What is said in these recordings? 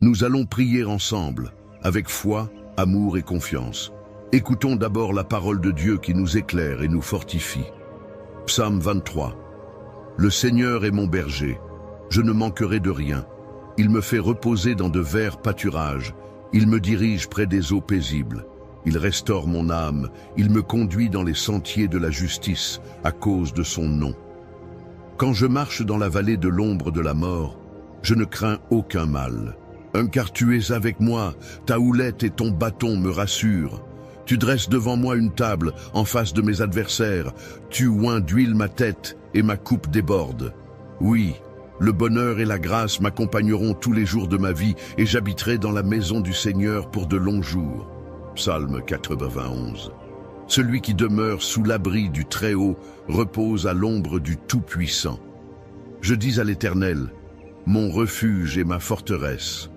Nous allons prier ensemble, avec foi, amour et confiance. Écoutons d'abord la parole de Dieu qui nous éclaire et nous fortifie. Psaume 23. Le Seigneur est mon berger, je ne manquerai de rien. Il me fait reposer dans de verts pâturages, il me dirige près des eaux paisibles. Il restaure mon âme, il me conduit dans les sentiers de la justice à cause de son nom. Quand je marche dans la vallée de l'ombre de la mort, je ne crains aucun mal. Car tu es avec moi, ta houlette et ton bâton me rassurent. Tu dresses devant moi une table en face de mes adversaires, tu oins d'huile ma tête et ma coupe déborde. Oui, le bonheur et la grâce m'accompagneront tous les jours de ma vie et j'habiterai dans la maison du Seigneur pour de longs jours. Psaume 91. Celui qui demeure sous l'abri du Très-Haut repose à l'ombre du Tout-Puissant. Je dis à l'Éternel, mon refuge et ma forteresse,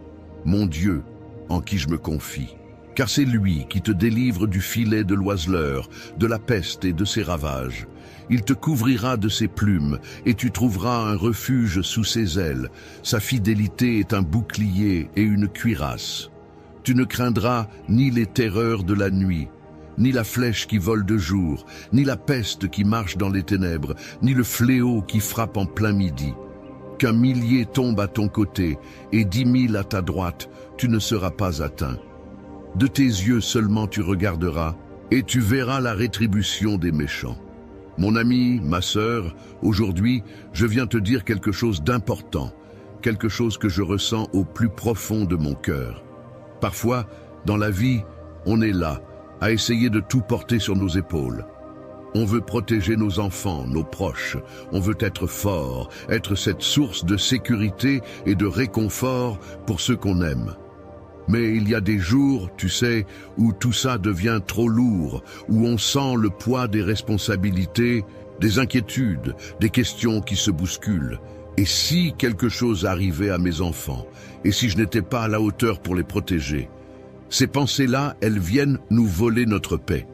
mon Dieu en qui je me confie. Car c'est lui qui te délivre du filet de l'oiseleur, de la peste et de ses ravages. Il te couvrira de ses plumes et tu trouveras un refuge sous ses ailes. Sa fidélité est un bouclier et une cuirasse. Tu ne craindras ni les terreurs de la nuit, ni la flèche qui vole de jour, ni la peste qui marche dans les ténèbres, ni le fléau qui frappe en plein midi. Qu'un millier tombe à ton côté et 10 000 à ta droite, tu ne seras pas atteint. De tes yeux seulement tu regarderas et tu verras la rétribution des méchants. Mon ami, ma sœur, aujourd'hui, je viens te dire quelque chose d'important, quelque chose que je ressens au plus profond de mon cœur. Parfois, dans la vie, on est là, à essayer de tout porter sur nos épaules. On veut protéger nos enfants, nos proches, on veut être fort, être cette source de sécurité et de réconfort pour ceux qu'on aime. Mais il y a des jours, tu sais, où tout ça devient trop lourd, où on sent le poids des responsabilités, des inquiétudes, des questions qui se bousculent. Et si quelque chose arrivait à mes enfants, et si je n'étais pas à la hauteur pour les protéger? Ces pensées-là, elles viennent nous voler notre paix.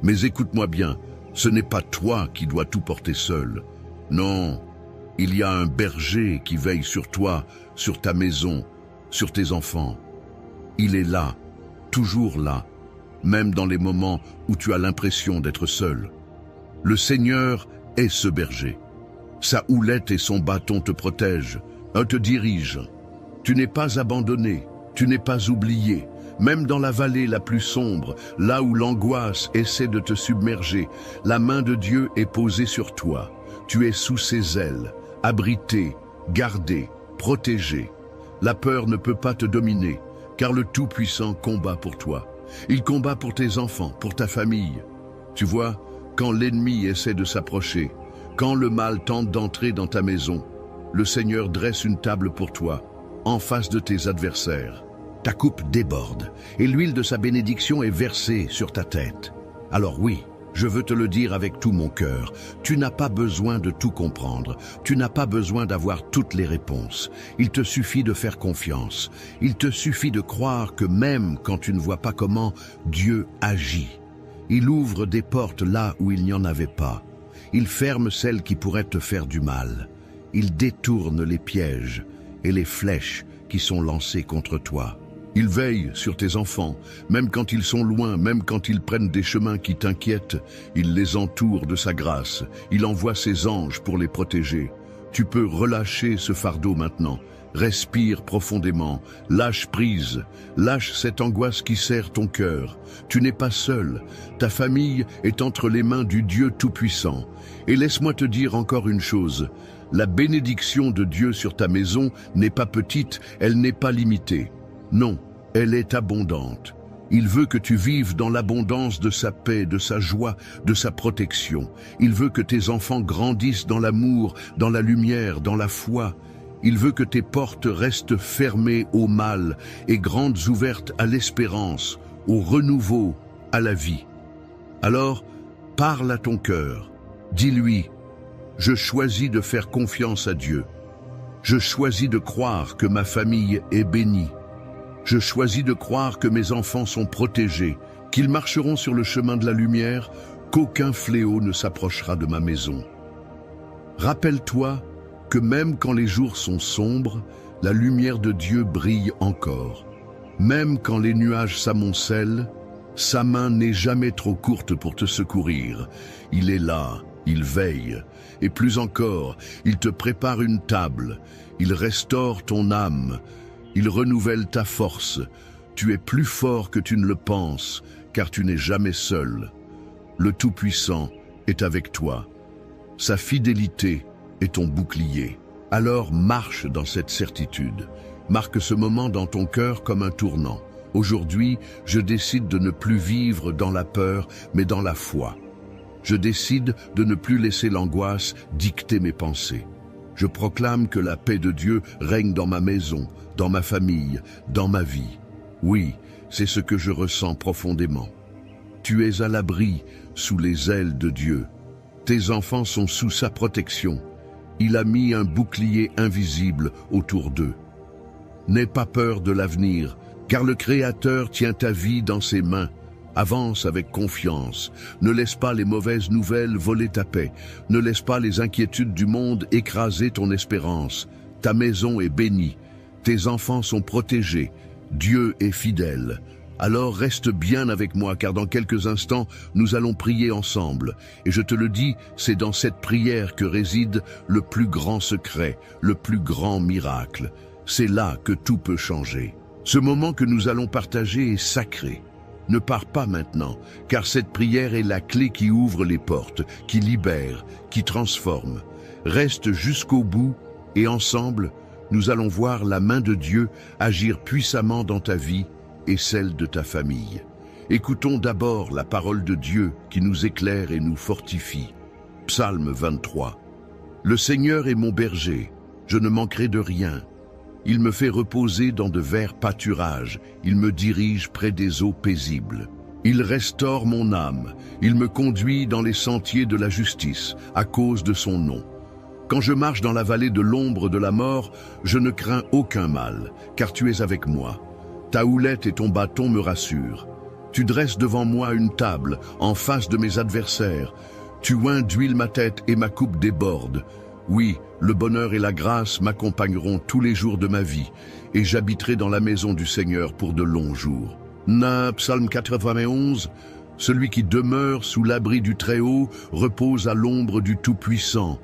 Mais écoute-moi bien, ce n'est pas toi qui dois tout porter seul. Non, il y a un berger qui veille sur toi, sur ta maison, sur tes enfants. Il est là, toujours là, même dans les moments où tu as l'impression d'être seul. Le Seigneur est ce berger. Sa houlette et son bâton te protègent, te dirigent. Tu n'es pas abandonné, tu n'es pas oublié. Même dans la vallée la plus sombre, là où l'angoisse essaie de te submerger, la main de Dieu est posée sur toi. Tu es sous ses ailes, abrité, gardé, protégé. La peur ne peut pas te dominer, car le Tout-Puissant combat pour toi. Il combat pour tes enfants, pour ta famille. Tu vois, quand l'ennemi essaie de s'approcher, quand le mal tente d'entrer dans ta maison, le Seigneur dresse une table pour toi, en face de tes adversaires. Ta coupe déborde, et l'huile de sa bénédiction est versée sur ta tête. Alors oui, je veux te le dire avec tout mon cœur, tu n'as pas besoin de tout comprendre, tu n'as pas besoin d'avoir toutes les réponses. Il te suffit de faire confiance, il te suffit de croire que même quand tu ne vois pas comment, Dieu agit. Il ouvre des portes là où il n'y en avait pas. Il ferme celles qui pourraient te faire du mal. Il détourne les pièges et les flèches qui sont lancées contre toi. Il veille sur tes enfants, même quand ils sont loin, même quand ils prennent des chemins qui t'inquiètent. Il les entoure de sa grâce. Il envoie ses anges pour les protéger. Tu peux relâcher ce fardeau maintenant. Respire profondément, lâche prise, lâche cette angoisse qui serre ton cœur. Tu n'es pas seul, ta famille est entre les mains du Dieu Tout-Puissant. Et laisse-moi te dire encore une chose, la bénédiction de Dieu sur ta maison n'est pas petite, elle n'est pas limitée. Non, elle est abondante. Il veut que tu vives dans l'abondance de sa paix, de sa joie, de sa protection. Il veut que tes enfants grandissent dans l'amour, dans la lumière, dans la foi. Il veut que tes portes restent fermées au mal et grandes ouvertes à l'espérance, au renouveau, à la vie. Alors, parle à ton cœur. Dis-lui, je choisis de faire confiance à Dieu. Je choisis de croire que ma famille est bénie. Je choisis de croire que mes enfants sont protégés, qu'ils marcheront sur le chemin de la lumière, qu'aucun fléau ne s'approchera de ma maison. Rappelle-toi que même quand les jours sont sombres, La lumière de Dieu brille encore. Même quand les nuages s'amoncellent, sa main n'est jamais trop courte pour te secourir. Il est là, il veille. Et plus encore, il te prépare une table. Il restaure ton âme. Il renouvelle ta force. Tu es plus fort que tu ne le penses, car tu n'es jamais seul. Le Tout-Puissant est avec toi. Sa fidélité est ton bouclier. Alors marche dans cette certitude. Marque ce moment dans ton cœur comme un tournant. Aujourd'hui, je décide de ne plus vivre dans la peur, mais dans la foi. Je décide de ne plus laisser l'angoisse dicter mes pensées. Je proclame que la paix de Dieu règne dans ma maison, dans ma famille, dans ma vie. Oui, c'est ce que je ressens profondément. Tu es à l'abri sous les ailes de Dieu. Tes enfants sont sous sa protection. Il a mis un bouclier invisible autour d'eux. N'aie pas peur de l'avenir, car le Créateur tient ta vie dans ses mains. Avance avec confiance. Ne laisse pas les mauvaises nouvelles voler ta paix. Ne laisse pas les inquiétudes du monde écraser ton espérance. Ta maison est bénie. Tes enfants sont protégés. Dieu est fidèle. Alors reste bien avec moi, car dans quelques instants, nous allons prier ensemble. Et je te le dis, c'est dans cette prière que réside le plus grand secret, le plus grand miracle. C'est là que tout peut changer. Ce moment que nous allons partager est sacré. Ne pars pas maintenant, car cette prière est la clé qui ouvre les portes, qui libère, qui transforme. Reste jusqu'au bout et ensemble, nous allons voir la main de Dieu agir puissamment dans ta vie et celle de ta famille. Écoutons d'abord la parole de Dieu qui nous éclaire et nous fortifie. Psaume 23. Le Seigneur est mon berger, je ne manquerai de rien. Il me fait reposer dans de verts pâturages, il me dirige près des eaux paisibles. Il restaure mon âme, il me conduit dans les sentiers de la justice, à cause de son nom. Quand je marche dans la vallée de l'ombre de la mort, je ne crains aucun mal, car tu es avec moi. Ta houlette et ton bâton me rassurent. Tu dresses devant moi une table, en face de mes adversaires. Tu oins d'huile ma tête et ma coupe déborde. Oui, le bonheur et la grâce m'accompagneront tous les jours de ma vie, et j'habiterai dans la maison du Seigneur pour de longs jours. Psaume 91. Celui qui demeure sous l'abri du Très-Haut repose à l'ombre du Tout-Puissant.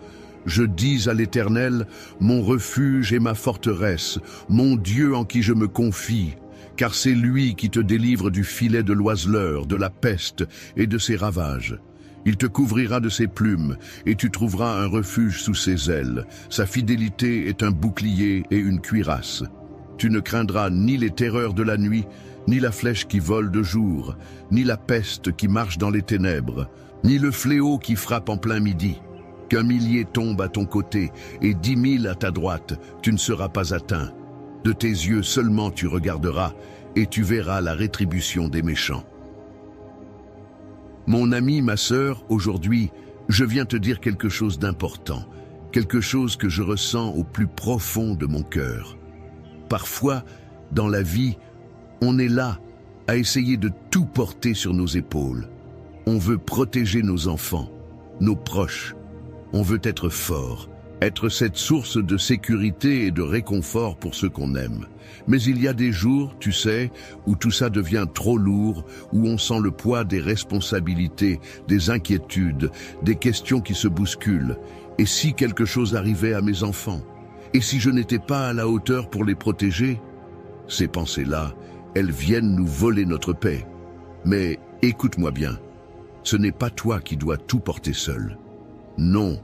Je dis à l'Éternel, mon refuge et ma forteresse, mon Dieu en qui je me confie, car c'est lui qui te délivre du filet de l'oiseleur, de la peste et de ses ravages. Il te couvrira de ses plumes, et tu trouveras un refuge sous ses ailes. Sa fidélité est un bouclier et une cuirasse. Tu ne craindras ni les terreurs de la nuit, ni la flèche qui vole de jour, ni la peste qui marche dans les ténèbres, ni le fléau qui frappe en plein midi. Qu'un millier tombe à ton côté et 10 000 à ta droite, tu ne seras pas atteint. De tes yeux seulement tu regarderas, et tu verras la rétribution des méchants. Mon ami, ma sœur, aujourd'hui, je viens te dire quelque chose d'important, quelque chose que je ressens au plus profond de mon cœur. Parfois, dans la vie, on est là à essayer de tout porter sur nos épaules. On veut protéger nos enfants, nos proches. On veut être fort, être cette source de sécurité et de réconfort pour ceux qu'on aime. Mais il y a des jours, tu sais, où tout ça devient trop lourd, où on sent le poids des responsabilités, des inquiétudes, des questions qui se bousculent. Et si quelque chose arrivait à mes enfants? Et si je n'étais pas à la hauteur pour les protéger? Ces pensées-là, elles viennent nous voler notre paix. Mais écoute-moi bien, ce n'est pas toi qui dois tout porter seul. Non,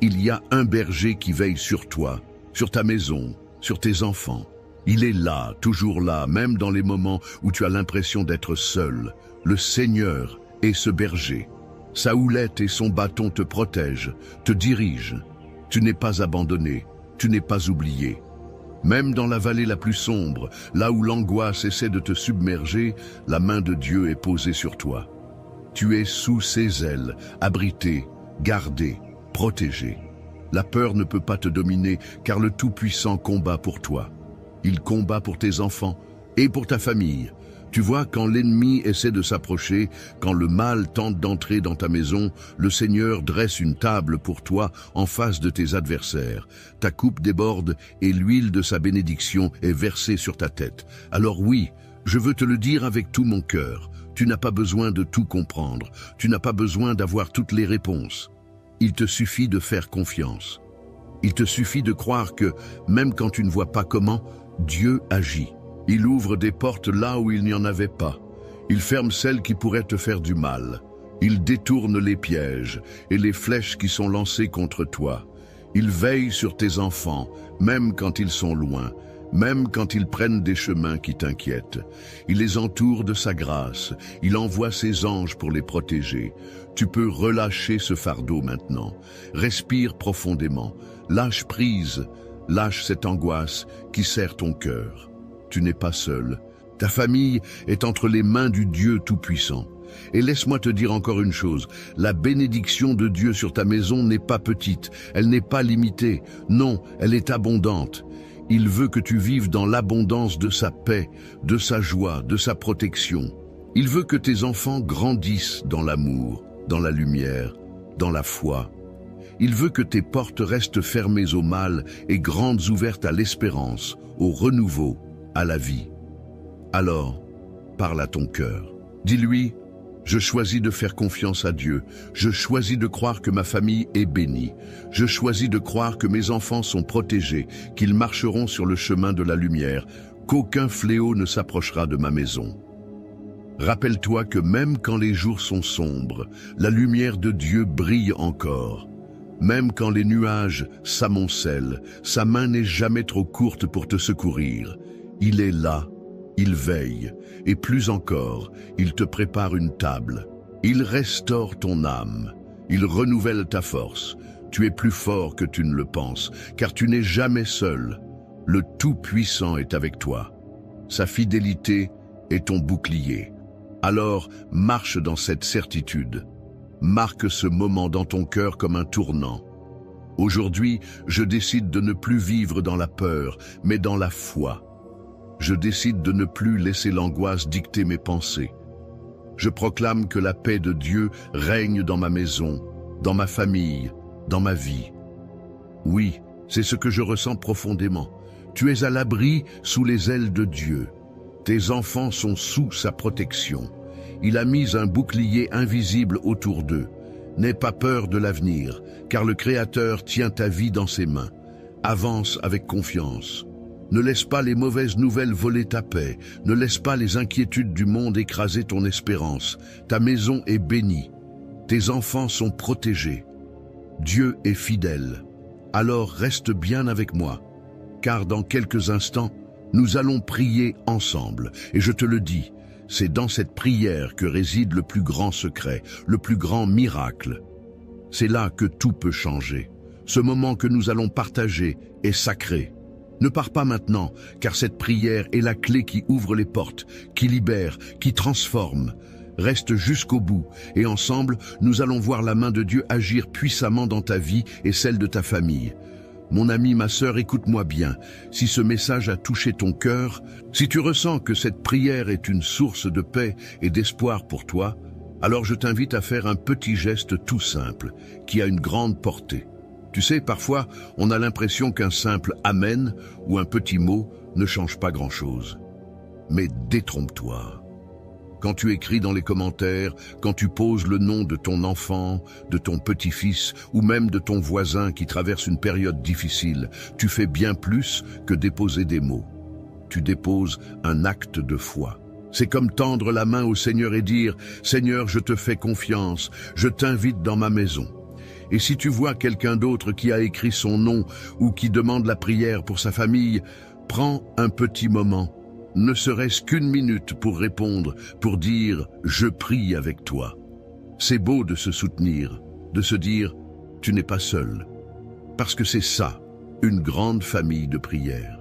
il y a un berger qui veille sur toi, sur ta maison, sur tes enfants. Il est là, toujours là, même dans les moments où tu as l'impression d'être seul. Le Seigneur est ce berger. Sa houlette et son bâton te protègent, te dirigent. Tu n'es pas abandonné, tu n'es pas oublié. Même dans la vallée la plus sombre, là où l'angoisse essaie de te submerger, la main de Dieu est posée sur toi. Tu es sous ses ailes, abrité, gardé, protégé. La peur ne peut pas te dominer, car le Tout-Puissant combat pour toi. Il combat pour tes enfants et pour ta famille. Tu vois, quand l'ennemi essaie de s'approcher, quand le mal tente d'entrer dans ta maison, le Seigneur dresse une table pour toi en face de tes adversaires. Ta coupe déborde et l'huile de sa bénédiction est versée sur ta tête. Alors oui, je veux te le dire avec tout mon cœur, tu n'as pas besoin de tout comprendre, tu n'as pas besoin d'avoir toutes les réponses. Il te suffit de faire confiance. Il te suffit de croire que, même quand tu ne vois pas comment, Dieu agit. Il ouvre des portes là où il n'y en avait pas. Il ferme celles qui pourraient te faire du mal. Il détourne les pièges et les flèches qui sont lancées contre toi. Il veille sur tes enfants, même quand ils sont loin, même quand ils prennent des chemins qui t'inquiètent. Il les entoure de sa grâce. Il envoie ses anges pour les protéger. Tu peux relâcher ce fardeau maintenant. Respire profondément. Lâche prise. Lâche cette angoisse qui serre ton cœur. Tu n'es pas seul. Ta famille est entre les mains du Dieu Tout-Puissant. Et laisse-moi te dire encore une chose, la bénédiction de Dieu sur ta maison n'est pas petite, elle n'est pas limitée, non, elle est abondante. Il veut que tu vives dans l'abondance de sa paix, de sa joie, de sa protection. Il veut que tes enfants grandissent dans l'amour, dans la lumière, dans la foi. Il veut que tes portes restent fermées au mal et grandes ouvertes à l'espérance, au renouveau, à la vie. Alors, parle à ton cœur. Dis-lui, je choisis de faire confiance à Dieu. Je choisis de croire que ma famille est bénie. Je choisis de croire que mes enfants sont protégés, qu'ils marcheront sur le chemin de la lumière, qu'aucun fléau ne s'approchera de ma maison. Rappelle-toi que même quand les jours sont sombres, la lumière de Dieu brille encore. Même quand les nuages s'amoncellent, sa main n'est jamais trop courte pour te secourir. Il est là, il veille, et plus encore, il te prépare une table. Il restaure ton âme, il renouvelle ta force. Tu es plus fort que tu ne le penses, car tu n'es jamais seul. Le Tout-Puissant est avec toi. Sa fidélité est ton bouclier. Alors, marche dans cette certitude. Marque ce moment dans ton cœur comme un tournant. Aujourd'hui, je décide de ne plus vivre dans la peur, mais dans la foi. Je décide de ne plus laisser l'angoisse dicter mes pensées. Je proclame que la paix de Dieu règne dans ma maison, dans ma famille, dans ma vie. Oui, c'est ce que je ressens profondément. Tu es à l'abri sous les ailes de Dieu. Tes enfants sont sous sa protection. Il a mis un bouclier invisible autour d'eux. N'aie pas peur de l'avenir, car le Créateur tient ta vie dans ses mains. Avance avec confiance. Ne laisse pas les mauvaises nouvelles voler ta paix. Ne laisse pas les inquiétudes du monde écraser ton espérance. Ta maison est bénie. Tes enfants sont protégés. Dieu est fidèle. Alors reste bien avec moi, car dans quelques instants, nous allons prier ensemble. Et je te le dis, c'est dans cette prière que réside le plus grand secret, le plus grand miracle. C'est là que tout peut changer. Ce moment que nous allons partager est sacré. Ne pars pas maintenant, car cette prière est la clé qui ouvre les portes, qui libère, qui transforme. Reste jusqu'au bout, et ensemble, nous allons voir la main de Dieu agir puissamment dans ta vie et celle de ta famille. Mon ami, ma sœur, écoute-moi bien. Si ce message a touché ton cœur, si tu ressens que cette prière est une source de paix et d'espoir pour toi, alors je t'invite à faire un petit geste tout simple, qui a une grande portée. Tu sais, parfois, on a l'impression qu'un simple « Amen » ou un petit mot ne change pas grand-chose. Mais détrompe-toi. Quand tu écris dans les commentaires, quand tu poses le nom de ton enfant, de ton petit-fils ou même de ton voisin qui traverse une période difficile, tu fais bien plus que déposer des mots. Tu déposes un acte de foi. C'est comme tendre la main au Seigneur et dire « Seigneur, je te fais confiance, je t'invite dans ma maison ». Et si tu vois quelqu'un d'autre qui a écrit son nom ou qui demande la prière pour sa famille, prends un petit moment, ne serait-ce qu'une minute pour répondre, pour dire « Je prie avec toi ». C'est beau de se soutenir, de se dire « Tu n'es pas seul ». Parce que c'est ça, une grande famille de prière.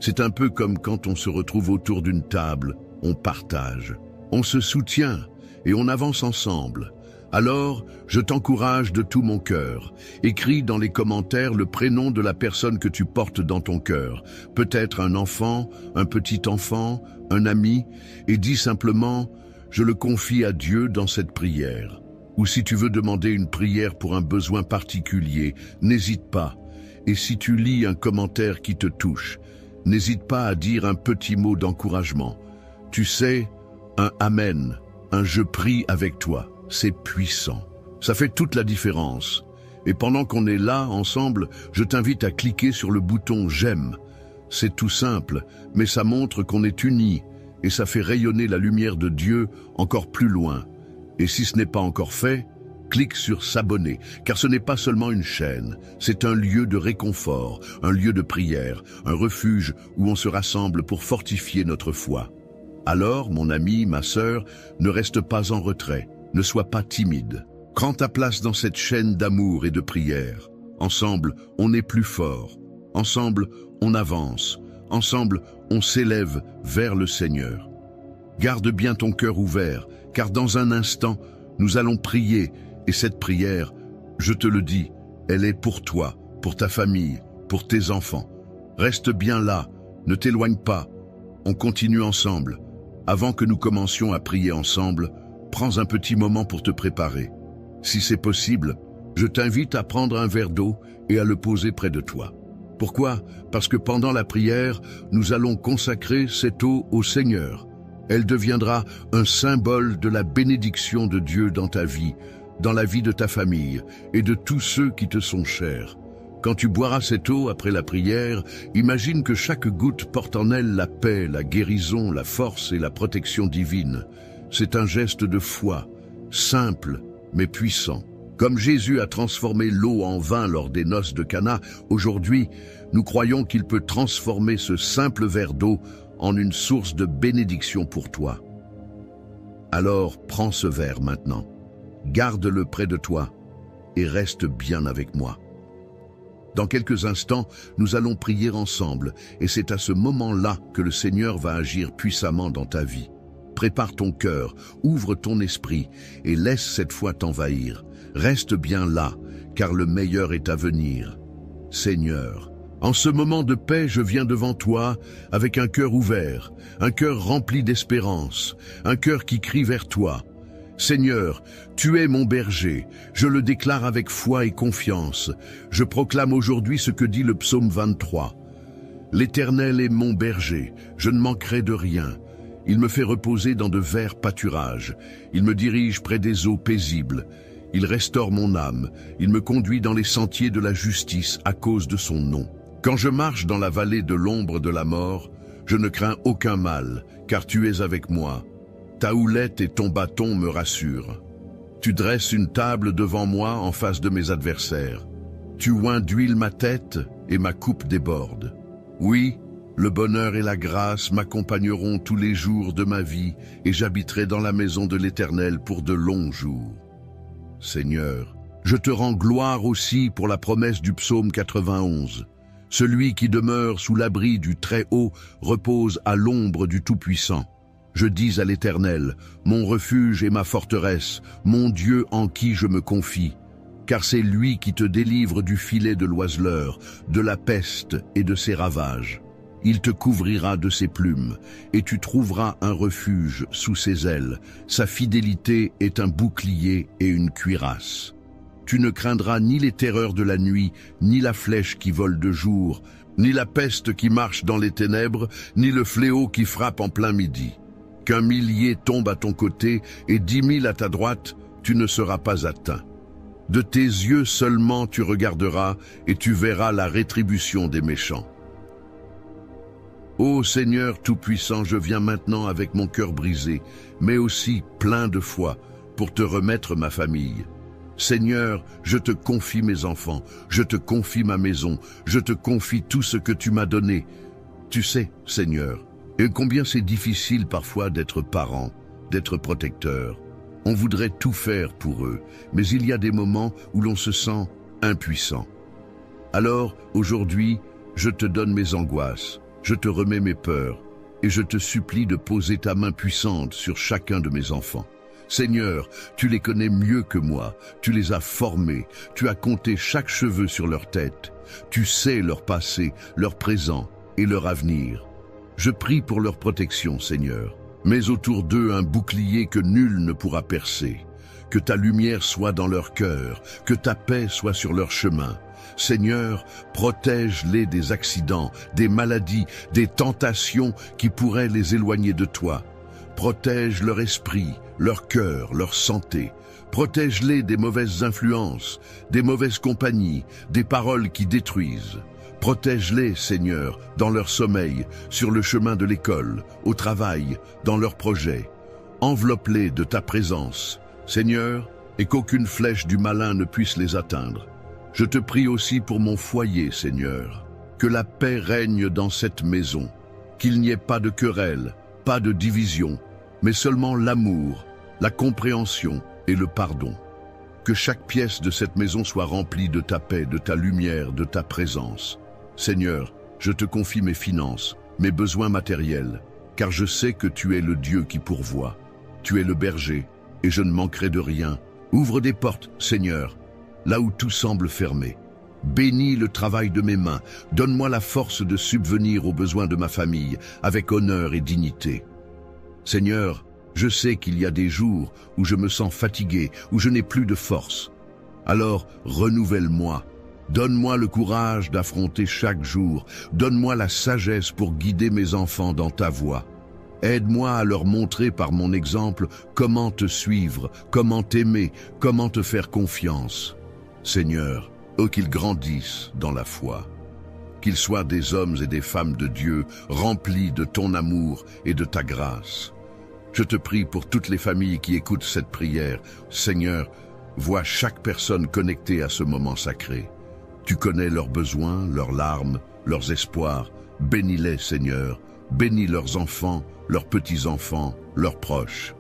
C'est un peu comme quand on se retrouve autour d'une table, on partage, on se soutient et on avance ensemble. Alors, je t'encourage de tout mon cœur. Écris dans les commentaires le prénom de la personne que tu portes dans ton cœur. Peut-être un enfant, un petit enfant, un ami, et dis simplement « Je le confie à Dieu dans cette prière ». Ou si tu veux demander une prière pour un besoin particulier, n'hésite pas. Et si tu lis un commentaire qui te touche, n'hésite pas à dire un petit mot d'encouragement. Tu sais, un « Amen », un « Je prie avec toi ». C'est puissant. Ça fait toute la différence. Et pendant qu'on est là, ensemble, je t'invite à cliquer sur le bouton « J'aime ». C'est tout simple, mais ça montre qu'on est unis et ça fait rayonner la lumière de Dieu encore plus loin. Et si ce n'est pas encore fait, clique sur « S'abonner », car ce n'est pas seulement une chaîne, c'est un lieu de réconfort, un lieu de prière, un refuge où on se rassemble pour fortifier notre foi. Alors, mon ami, ma sœur, ne reste pas en retrait. Ne sois pas timide. Prends ta place dans cette chaîne d'amour et de prière. Ensemble, on est plus fort. Ensemble, on avance. Ensemble, on s'élève vers le Seigneur. Garde bien ton cœur ouvert, car dans un instant, nous allons prier. Et cette prière, je te le dis, elle est pour toi, pour ta famille, pour tes enfants. Reste bien là, ne t'éloigne pas. On continue ensemble. Avant que nous commencions à prier ensemble, prends un petit moment pour te préparer. Si c'est possible, je t'invite à prendre un verre d'eau et à le poser près de toi. Pourquoi? Parce que pendant la prière, nous allons consacrer cette eau au Seigneur. Elle deviendra un symbole de la bénédiction de Dieu dans ta vie, dans la vie de ta famille et de tous ceux qui te sont chers. Quand tu boiras cette eau après la prière, imagine que chaque goutte porte en elle la paix, la guérison, la force et la protection divine. C'est un geste de foi, simple mais puissant. Comme Jésus a transformé l'eau en vin lors des noces de Cana, aujourd'hui, nous croyons qu'il peut transformer ce simple verre d'eau en une source de bénédiction pour toi. Alors, prends ce verre maintenant, garde-le près de toi et reste bien avec moi. Dans quelques instants, nous allons prier ensemble et c'est à ce moment-là que le Seigneur va agir puissamment dans ta vie. Prépare ton cœur, ouvre ton esprit et laisse cette foi t'envahir. Reste bien là, car le meilleur est à venir. Seigneur, en ce moment de paix, je viens devant toi avec un cœur ouvert, un cœur rempli d'espérance, un cœur qui crie vers toi. Seigneur, tu es mon berger, je le déclare avec foi et confiance. Je proclame aujourd'hui ce que dit le psaume 23. L'Éternel est mon berger, je ne manquerai de rien. Il me fait reposer dans de verts pâturages. Il me dirige près des eaux paisibles. Il restaure mon âme. Il me conduit dans les sentiers de la justice à cause de son nom. Quand je marche dans la vallée de l'ombre de la mort, je ne crains aucun mal, car tu es avec moi. Ta houlette et ton bâton me rassurent. Tu dresses une table devant moi en face de mes adversaires. Tu oins d'huile ma tête et ma coupe déborde. Oui, le bonheur et la grâce m'accompagneront tous les jours de ma vie et j'habiterai dans la maison de l'Éternel pour de longs jours. Seigneur, je te rends gloire aussi pour la promesse du psaume 91. Celui qui demeure sous l'abri du Très-Haut repose à l'ombre du Tout-Puissant. Je dis à l'Éternel, mon refuge et ma forteresse, mon Dieu en qui je me confie. Car c'est lui qui te délivre du filet de l'oiseleur, de la peste et de ses ravages. Il te couvrira de ses plumes, et tu trouveras un refuge sous ses ailes. Sa fidélité est un bouclier et une cuirasse. Tu ne craindras ni les terreurs de la nuit, ni la flèche qui vole de jour, ni la peste qui marche dans les ténèbres, ni le fléau qui frappe en plein midi. Qu'un millier tombe à ton côté et 10 000 à ta droite, tu ne seras pas atteint. De tes yeux seulement tu regarderas et tu verras la rétribution des méchants. Ô Seigneur Tout-Puissant, je viens maintenant avec mon cœur brisé, mais aussi plein de foi, pour te remettre ma famille. Seigneur, je te confie mes enfants, je te confie ma maison, je te confie tout ce que tu m'as donné. Tu sais, Seigneur, et combien c'est difficile parfois d'être parent, d'être protecteur. On voudrait tout faire pour eux, mais il y a des moments où l'on se sent impuissant. Alors, aujourd'hui, je te donne mes angoisses. Je te remets mes peurs et je te supplie de poser ta main puissante sur chacun de mes enfants. Seigneur, tu les connais mieux que moi, tu les as formés, tu as compté chaque cheveu sur leur tête, tu sais leur passé, leur présent et leur avenir. Je prie pour leur protection, Seigneur. Mets autour d'eux un bouclier que nul ne pourra percer. Que ta lumière soit dans leur cœur, que ta paix soit sur leur chemin. Seigneur, protège-les des accidents, des maladies, des tentations qui pourraient les éloigner de toi. Protège leur esprit, leur cœur, leur santé. Protège-les des mauvaises influences, des mauvaises compagnies, des paroles qui détruisent. Protège-les, Seigneur, dans leur sommeil, sur le chemin de l'école, au travail, dans leurs projets. Enveloppe-les de ta présence, Seigneur, et qu'aucune flèche du malin ne puisse les atteindre. Je te prie aussi pour mon foyer, Seigneur. Que la paix règne dans cette maison, qu'il n'y ait pas de querelle, pas de division, mais seulement l'amour, la compréhension et le pardon. Que chaque pièce de cette maison soit remplie de ta paix, de ta lumière, de ta présence. Seigneur, je te confie mes finances, mes besoins matériels, car je sais que tu es le Dieu qui pourvoit. Tu es le berger, et je ne manquerai de rien. Ouvre des portes, Seigneur, là où tout semble fermé. Bénis le travail de mes mains, donne-moi la force de subvenir aux besoins de ma famille, avec honneur et dignité. Seigneur, je sais qu'il y a des jours où je me sens fatigué, où je n'ai plus de force. Alors, renouvelle-moi. Donne-moi le courage d'affronter chaque jour. Donne-moi la sagesse pour guider mes enfants dans ta voie. Aide-moi à leur montrer par mon exemple comment te suivre, comment t'aimer, comment te faire confiance. Seigneur, qu'ils grandissent dans la foi. Qu'ils soient des hommes et des femmes de Dieu, remplis de ton amour et de ta grâce. Je te prie pour toutes les familles qui écoutent cette prière. Seigneur, vois chaque personne connectée à ce moment sacré. Tu connais leurs besoins, leurs larmes, leurs espoirs. Bénis-les, Seigneur. Bénis leurs enfants, leurs petits-enfants, leurs proches.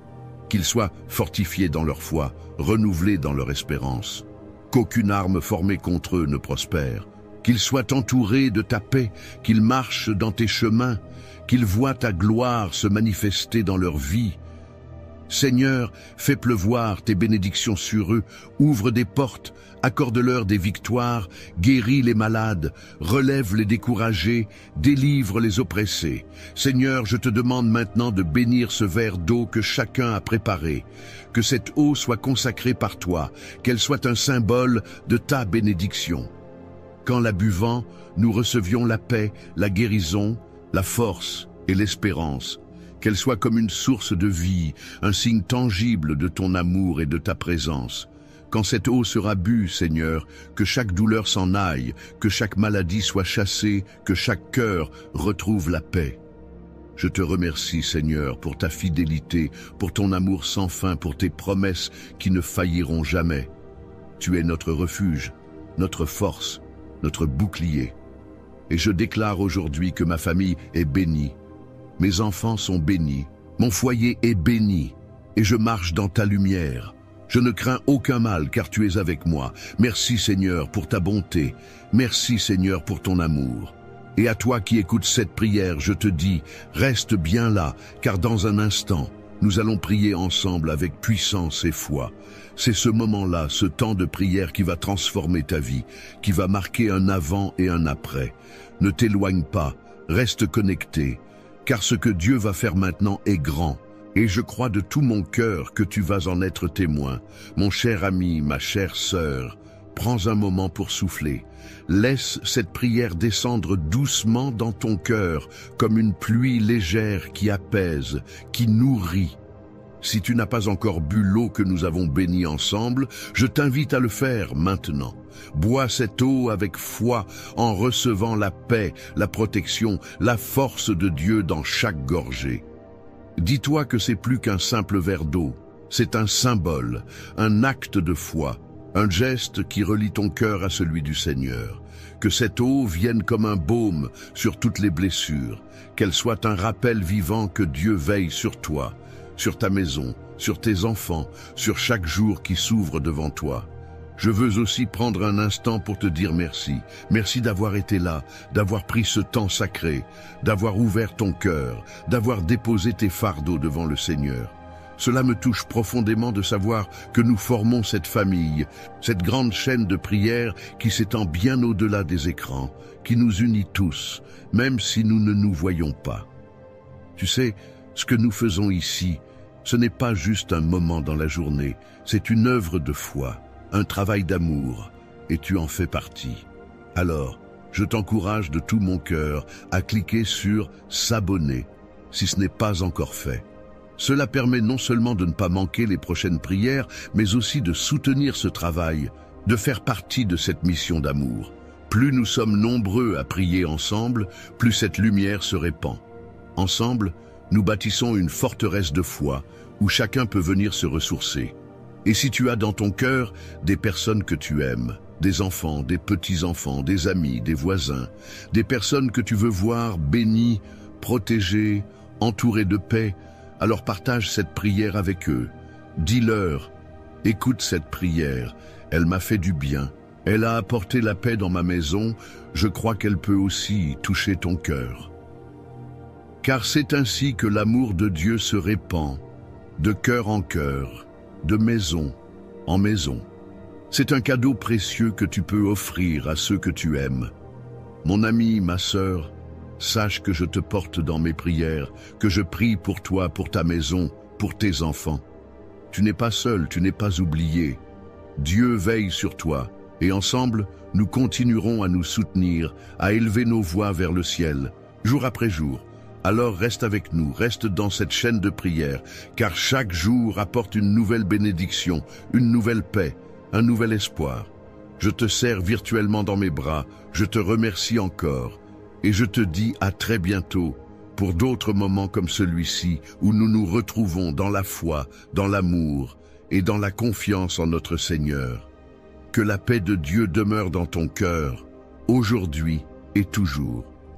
Qu'ils soient fortifiés dans leur foi, renouvelés dans leur espérance. Qu'aucune arme formée contre eux ne prospère. Qu'ils soient entourés de ta paix, qu'ils marchent dans tes chemins, qu'ils voient ta gloire se manifester dans leur vie. Seigneur, fais pleuvoir tes bénédictions sur eux, ouvre des portes, accorde-leur des victoires, guéris les malades, relève les découragés, délivre les oppressés. Seigneur, je te demande maintenant de bénir ce verre d'eau que chacun a préparé, que cette eau soit consacrée par toi, qu'elle soit un symbole de ta bénédiction. Qu'en la buvant, nous recevions la paix, la guérison, la force et l'espérance. Qu'elle soit comme une source de vie, un signe tangible de ton amour et de ta présence. Quand cette eau sera bue, Seigneur, que chaque douleur s'en aille, que chaque maladie soit chassée, que chaque cœur retrouve la paix. Je te remercie, Seigneur, pour ta fidélité, pour ton amour sans fin, pour tes promesses qui ne failliront jamais. Tu es notre refuge, notre force, notre bouclier. Et je déclare aujourd'hui que ma famille est bénie. Mes enfants sont bénis, mon foyer est béni, et je marche dans ta lumière. Je ne crains aucun mal, car tu es avec moi. Merci Seigneur pour ta bonté, merci Seigneur pour ton amour. Et à toi qui écoutes cette prière, je te dis, reste bien là, car dans un instant, nous allons prier ensemble avec puissance et foi. C'est ce moment-là, ce temps de prière qui va transformer ta vie, qui va marquer un avant et un après. Ne t'éloigne pas, reste connecté. Car ce que Dieu va faire maintenant est grand, et je crois de tout mon cœur que tu vas en être témoin. Mon cher ami, ma chère sœur, prends un moment pour souffler. Laisse cette prière descendre doucement dans ton cœur, comme une pluie légère qui apaise, qui nourrit. Si tu n'as pas encore bu l'eau que nous avons bénie ensemble, je t'invite à le faire maintenant. Bois cette eau avec foi en recevant la paix, la protection, la force de Dieu dans chaque gorgée. Dis-toi que c'est plus qu'un simple verre d'eau, c'est un symbole, un acte de foi, un geste qui relie ton cœur à celui du Seigneur. Que cette eau vienne comme un baume sur toutes les blessures, qu'elle soit un rappel vivant que Dieu veille sur toi, sur ta maison, sur tes enfants, sur chaque jour qui s'ouvre devant toi. Je veux aussi prendre un instant pour te dire merci. Merci d'avoir été là, d'avoir pris ce temps sacré, d'avoir ouvert ton cœur, d'avoir déposé tes fardeaux devant le Seigneur. Cela me touche profondément de savoir que nous formons cette famille, cette grande chaîne de prière qui s'étend bien au-delà des écrans, qui nous unit tous, même si nous ne nous voyons pas. Tu sais, ce que nous faisons ici, ce n'est pas juste un moment dans la journée, c'est une œuvre de foi, un travail d'amour, et tu en fais partie. Alors, je t'encourage de tout mon cœur à cliquer sur « S'abonner » si ce n'est pas encore fait. Cela permet non seulement de ne pas manquer les prochaines prières, mais aussi de soutenir ce travail, de faire partie de cette mission d'amour. Plus nous sommes nombreux à prier ensemble, plus cette lumière se répand. Ensemble, nous bâtissons une forteresse de foi où chacun peut venir se ressourcer. Et si tu as dans ton cœur des personnes que tu aimes, des enfants, des petits-enfants, des amis, des voisins, des personnes que tu veux voir bénies, protégées, entourées de paix, alors partage cette prière avec eux. Dis-leur, écoute cette prière, elle m'a fait du bien, elle a apporté la paix dans ma maison, je crois qu'elle peut aussi toucher ton cœur. Car c'est ainsi que l'amour de Dieu se répand, de cœur en cœur, de maison en maison. C'est un cadeau précieux que tu peux offrir à ceux que tu aimes. Mon ami, ma sœur, sache que je te porte dans mes prières, que je prie pour toi, pour ta maison, pour tes enfants. Tu n'es pas seul, tu n'es pas oublié. Dieu veille sur toi, et ensemble, nous continuerons à nous soutenir, à élever nos voix vers le ciel, jour après jour. Alors reste avec nous, reste dans cette chaîne de prière, car chaque jour apporte une nouvelle bénédiction, une nouvelle paix, un nouvel espoir. Je te serre virtuellement dans mes bras, je te remercie encore, et je te dis à très bientôt pour d'autres moments comme celui-ci où nous nous retrouvons dans la foi, dans l'amour et dans la confiance en notre Seigneur. Que la paix de Dieu demeure dans ton cœur, aujourd'hui et toujours.